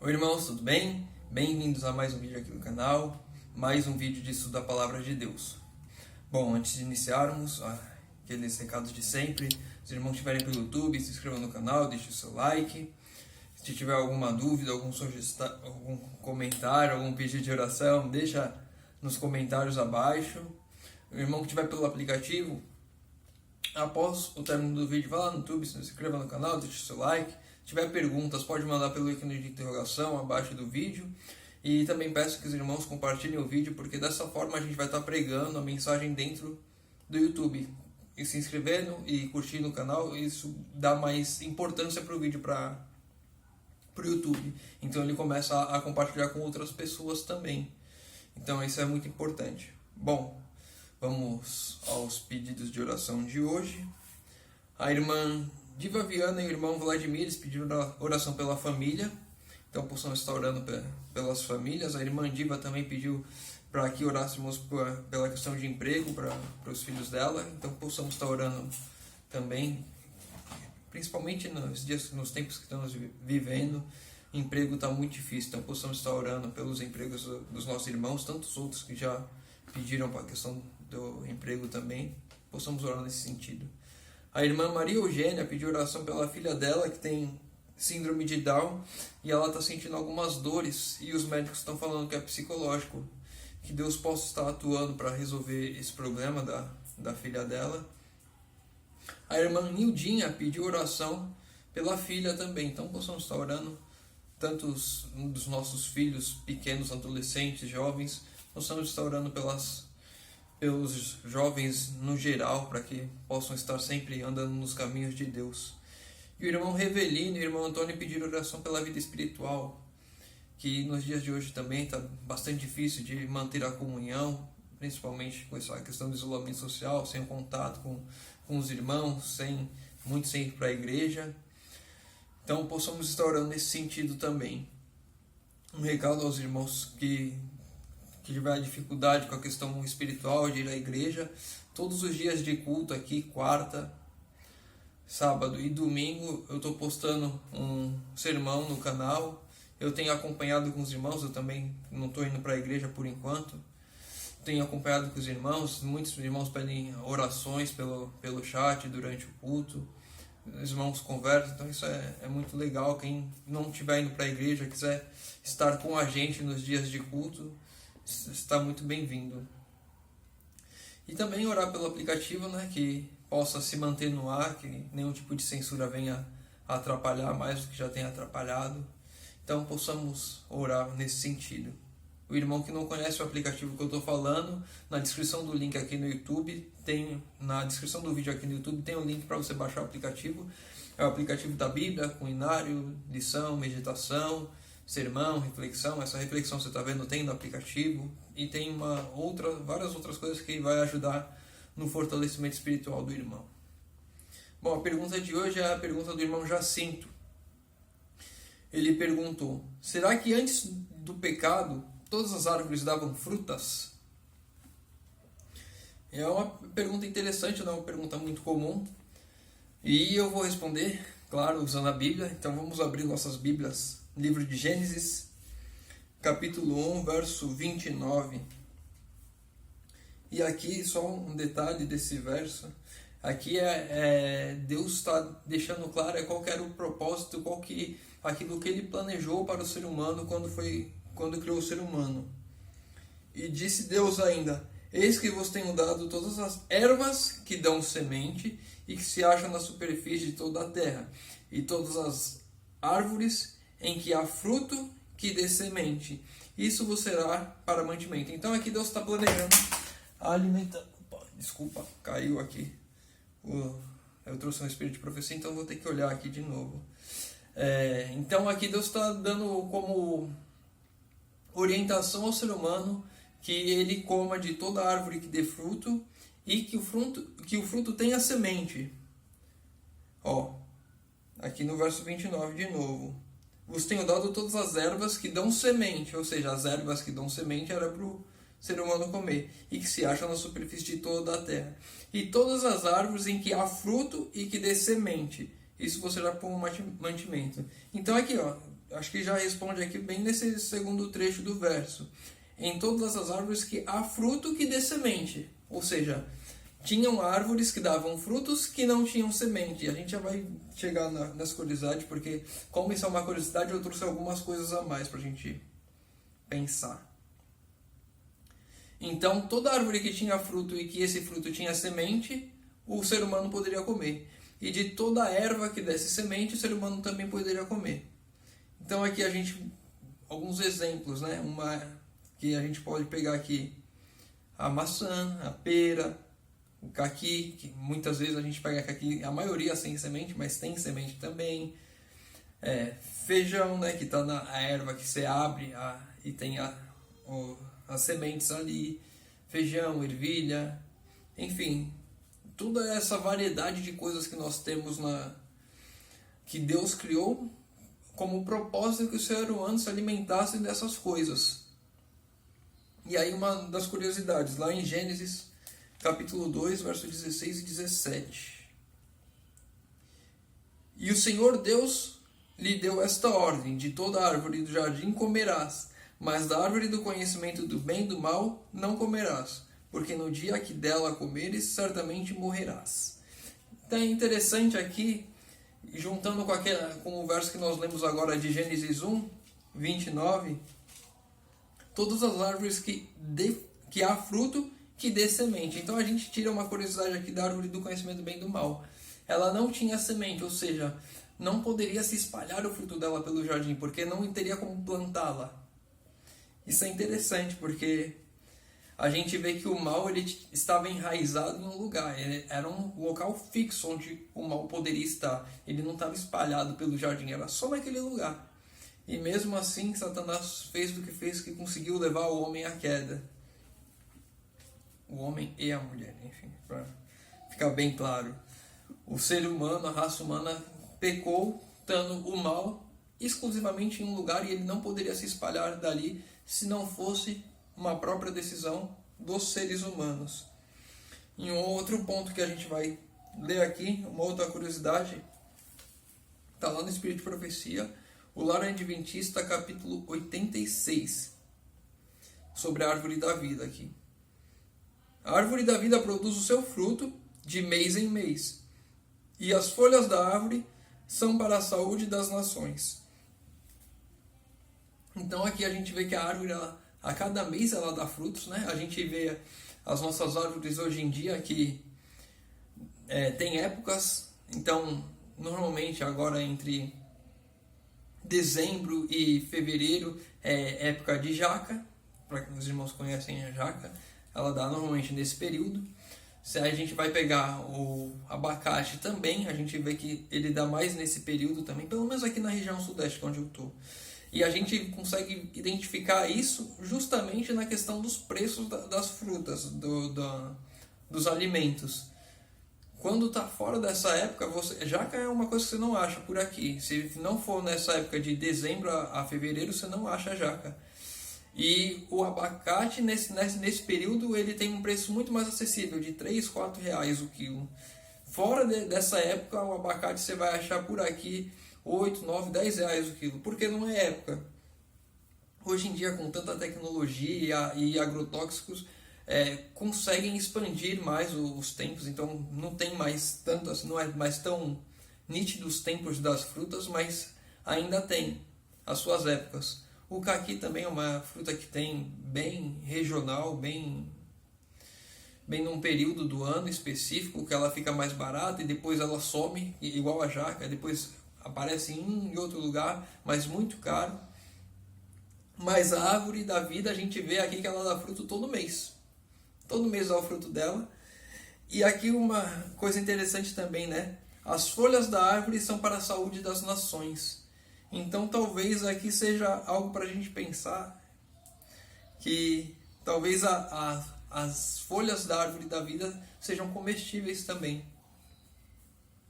Oi irmãos, tudo bem? Bem-vindos a mais um vídeo aqui no canal, mais um vídeo de estudo da Palavra de Deus. Bom, antes de iniciarmos, aqueles recados de sempre, se os irmãos estiverem pelo YouTube, se inscrevam no canal, deixe o seu like. Se tiver alguma dúvida, algum comentário, algum pedido de oração, deixa nos comentários abaixo. O irmão que estiver pelo aplicativo, após o término do vídeo, vá lá no YouTube, se inscreva no canal, deixe o seu like. Se tiver perguntas, pode mandar pelo ícone de interrogação abaixo do vídeo. E também peço que os irmãos compartilhem o vídeo, porque dessa forma a gente vai estar pregando a mensagem dentro do YouTube. E se inscrevendo e curtindo o canal, isso dá mais importância para o vídeo, para o YouTube. Então ele começa a compartilhar com outras pessoas também. Então isso é muito importante. Bom, vamos aos pedidos de oração de hoje. A irmã Diva Viana e o irmão Vladimir pediram oração pela família, então possamos estar orando pelas famílias. A irmã Diva também pediu para que orássemos pela questão de emprego para os filhos dela, então possamos estar orando também, principalmente nos tempos que estamos vivendo. Emprego está muito difícil, então possamos estar orando pelos empregos dos nossos irmãos, tantos outros que já pediram para a questão do emprego também, possamos orar nesse sentido. A irmã Maria Eugênia pediu oração pela filha dela, que tem síndrome de Down, e ela está sentindo algumas dores, e os médicos estão falando que é psicológico. Que Deus possa estar atuando para resolver esse problema da filha dela. A irmã Nildinha pediu oração pela filha também, então possamos estar orando, tanto dos nossos filhos pequenos, adolescentes, jovens, possamos estar orando pelos jovens no geral, para que possam estar sempre andando nos caminhos de Deus. E o irmão Revelino e o irmão Antônio pediram oração pela vida espiritual, que nos dias de hoje também está bastante difícil de manter a comunhão, principalmente com essa questão do isolamento social, sem contato com os irmãos, sem ir para a igreja. Então possamos estar orando nesse sentido também. Um recado aos irmãos que tiver dificuldade com a questão espiritual de ir à igreja, todos os dias de culto aqui, quarta, sábado e domingo, eu estou postando um sermão no canal. Eu tenho acompanhado com os irmãos, eu também não estou indo para a igreja por enquanto. Tenho acompanhado com os irmãos, muitos irmãos pedem orações pelo chat durante o culto. Os irmãos conversam, então isso é muito legal. Quem não estiver indo para a igreja, quiser estar com a gente nos dias de culto, está muito bem-vindo. E também orar pelo aplicativo, que possa se manter no ar, que nenhum tipo de censura venha a atrapalhar mais do que já tem atrapalhado. Então possamos orar nesse sentido. O irmão que não conhece o aplicativo que eu estou falando, na descrição do link aqui no YouTube, na descrição do vídeo aqui no YouTube tem um link para você baixar o aplicativo. É o aplicativo da Bíblia, com inário, lição, meditação, sermão, reflexão. Essa reflexão você está vendo tem no aplicativo, e tem várias outras coisas que vai ajudar no fortalecimento espiritual do irmão. Bom, a pergunta de hoje é a pergunta do irmão Jacinto. Ele perguntou: será que antes do pecado todas as árvores davam frutas? É uma pergunta interessante, não é uma pergunta muito comum, e eu vou responder, claro, usando a Bíblia. Então vamos abrir nossas Bíblias, livro de Gênesis, capítulo 1, verso 29. E aqui só um detalhe desse verso. Aqui Deus está deixando claro qual que era o propósito, aquilo que ele planejou para o ser humano quando criou o ser humano. E disse Deus ainda: eis que vos tenho dado todas as ervas que dão semente e que se acham na superfície de toda a terra, e todas as árvores em que há fruto que dê semente. Isso vos será para mantimento. Então aqui Deus está planejando a alimentação. Desculpa, caiu aqui. Eu trouxe um espírito de profecia, então vou ter que olhar aqui de novo. Então aqui Deus está dando como orientação ao ser humano que ele coma de toda árvore que dê fruto e que o fruto tenha semente. Aqui no verso 29 de novo: vos tenho dado todas as ervas que dão semente, ou seja, as ervas que dão semente era para o ser humano comer, e que se acham na superfície de toda a terra, e todas as árvores em que há fruto e que dê semente, isso você já põe um mantimento. Então aqui, acho que já responde aqui bem nesse segundo trecho do verso. Em todas as árvores que há fruto que dê semente. Ou seja, tinham árvores que davam frutos que não tinham semente. E a gente já vai chegar nessa curiosidade, porque como isso é uma curiosidade, eu trouxe algumas coisas a mais para a gente pensar. Então, toda árvore que tinha fruto e que esse fruto tinha semente, o ser humano poderia comer. E de toda erva que desse semente, o ser humano também poderia comer. Então aqui a gente, alguns exemplos, né? Uma que a gente pode pegar aqui, a maçã, a pera, o caqui, que muitas vezes a gente pega caqui, a maioria sem semente, mas tem semente também. Feijão, né? Que está na erva que você abre e tem as sementes ali. Feijão, ervilha, enfim, toda essa variedade de coisas que nós temos que Deus criou como propósito que o ser humano se alimentasse dessas coisas. E aí uma das curiosidades, lá em Gênesis, capítulo 2, versos 16 e 17. E o Senhor Deus lhe deu esta ordem: de toda árvore do jardim comerás, mas da árvore do conhecimento do bem e do mal não comerás, porque no dia que dela comeres, certamente morrerás. Então é interessante aqui, juntando com o verso que nós lemos agora de Gênesis 1, 29, todas as árvores que há fruto, que dê semente. Então a gente tira uma curiosidade aqui da árvore do conhecimento do bem e do mal. Ela não tinha semente, ou seja, não poderia se espalhar o fruto dela pelo jardim, porque não teria como plantá-la. Isso é interessante, porque a gente vê que o mal ele estava enraizado em um lugar. Era um local fixo onde o mal poderia estar. Ele não estava espalhado pelo jardim, era só naquele lugar. E mesmo assim, Satanás fez o que fez, que conseguiu levar o homem à queda. O homem e a mulher, enfim, para ficar bem claro. O ser humano, a raça humana, pecou, dando o mal exclusivamente em um lugar, e ele não poderia se espalhar dali se não fosse uma própria decisão dos seres humanos. Em um outro ponto que a gente vai ler aqui, uma outra curiosidade, está lá no Espírito de Profecia, o Lar Adventista, capítulo 86, sobre a árvore da vida aqui. A árvore da vida produz o seu fruto de mês em mês, e as folhas da árvore são para a saúde das nações. Então aqui a gente vê que a árvore, a cada mês ela dá frutos, né? A gente vê as nossas árvores hoje em dia que tem épocas. Então, normalmente agora entre dezembro e fevereiro é época de jaca. Para que os irmãos conhecem a jaca, ela dá normalmente nesse período. Se a gente vai pegar o abacate também, a gente vê que ele dá mais nesse período também, pelo menos aqui na região sudeste, onde eu estou. E a gente consegue identificar isso justamente na questão dos preços das frutas, dos alimentos. Quando está fora dessa época, jaca é uma coisa que você não acha por aqui. Se não for nessa época de dezembro a fevereiro, você não acha jaca. E o abacate, nesse período, ele tem um preço muito mais acessível, de 3, 4 reais o quilo. Fora dessa época, o abacate você vai achar por aqui 8, 9, 10 reais o quilo, porque não é época. Hoje em dia, com tanta tecnologia e agrotóxicos, conseguem expandir mais os tempos, então não tem mais tanto assim, não é mais tão nítido os tempos das frutas, mas ainda tem as suas épocas. O caqui também é uma fruta que tem bem regional, bem num período do ano específico, que ela fica mais barata e depois ela some, igual a jaca, depois aparece em um e outro lugar, mas muito caro. Mas a árvore da vida, a gente vê aqui que ela dá fruto todo mês. Todo mês dá o fruto dela. E aqui uma coisa interessante também, né? As folhas da árvore são para a saúde das nações. Então talvez aqui seja algo para a gente pensar, que talvez as folhas da árvore da vida sejam comestíveis também.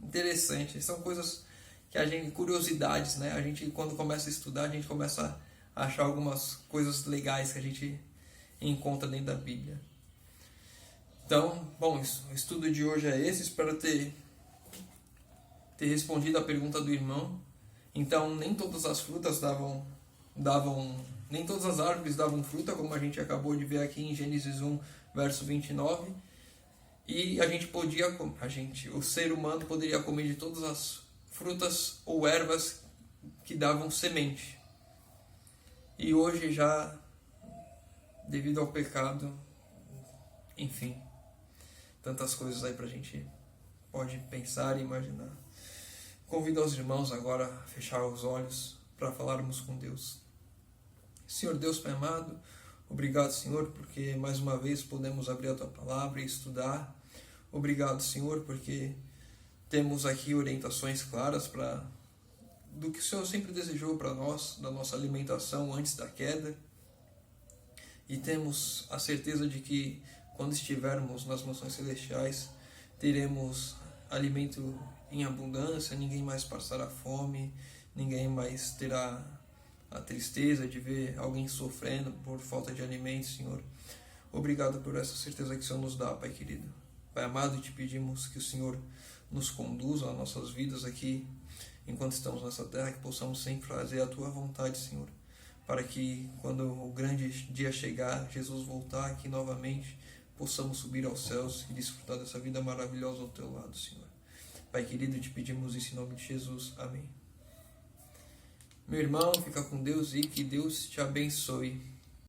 Interessante. São coisas que a gente, curiosidades, né? A gente, quando começa a estudar, a gente começa a achar algumas coisas legais que a gente encontra dentro da Bíblia. Então, bom, o estudo de hoje é esse. Espero ter respondido a pergunta do irmão. Então nem todas as frutas nem todas as árvores davam fruta, como a gente acabou de ver aqui em Gênesis 1, verso 29. E o ser humano poderia comer de todas as frutas ou ervas que davam semente. E hoje já, devido ao pecado, enfim, tantas coisas aí pra gente pode pensar e imaginar. Convido os irmãos agora a fechar os olhos para falarmos com Deus. Senhor Deus Pai amado, obrigado, Senhor, porque mais uma vez podemos abrir a Tua Palavra e estudar. Obrigado, Senhor, porque temos aqui orientações claras do que o Senhor sempre desejou para nós, da nossa alimentação antes da queda. E temos a certeza de que quando estivermos nas mansões celestiais, teremos alimento em abundância, ninguém mais passará fome, ninguém mais terá a tristeza de ver alguém sofrendo por falta de alimento, Senhor. Obrigado por essa certeza que o Senhor nos dá, Pai querido. Pai amado, te pedimos que o Senhor nos conduza as nossas vidas aqui, enquanto estamos nessa terra, que possamos sempre fazer a Tua vontade, Senhor, para que quando o grande dia chegar, Jesus voltar aqui novamente, possamos subir aos céus e desfrutar dessa vida maravilhosa ao Teu lado, Senhor. Pai querido, te pedimos isso em nome de Jesus. Amém. Meu irmão, fica com Deus e que Deus te abençoe.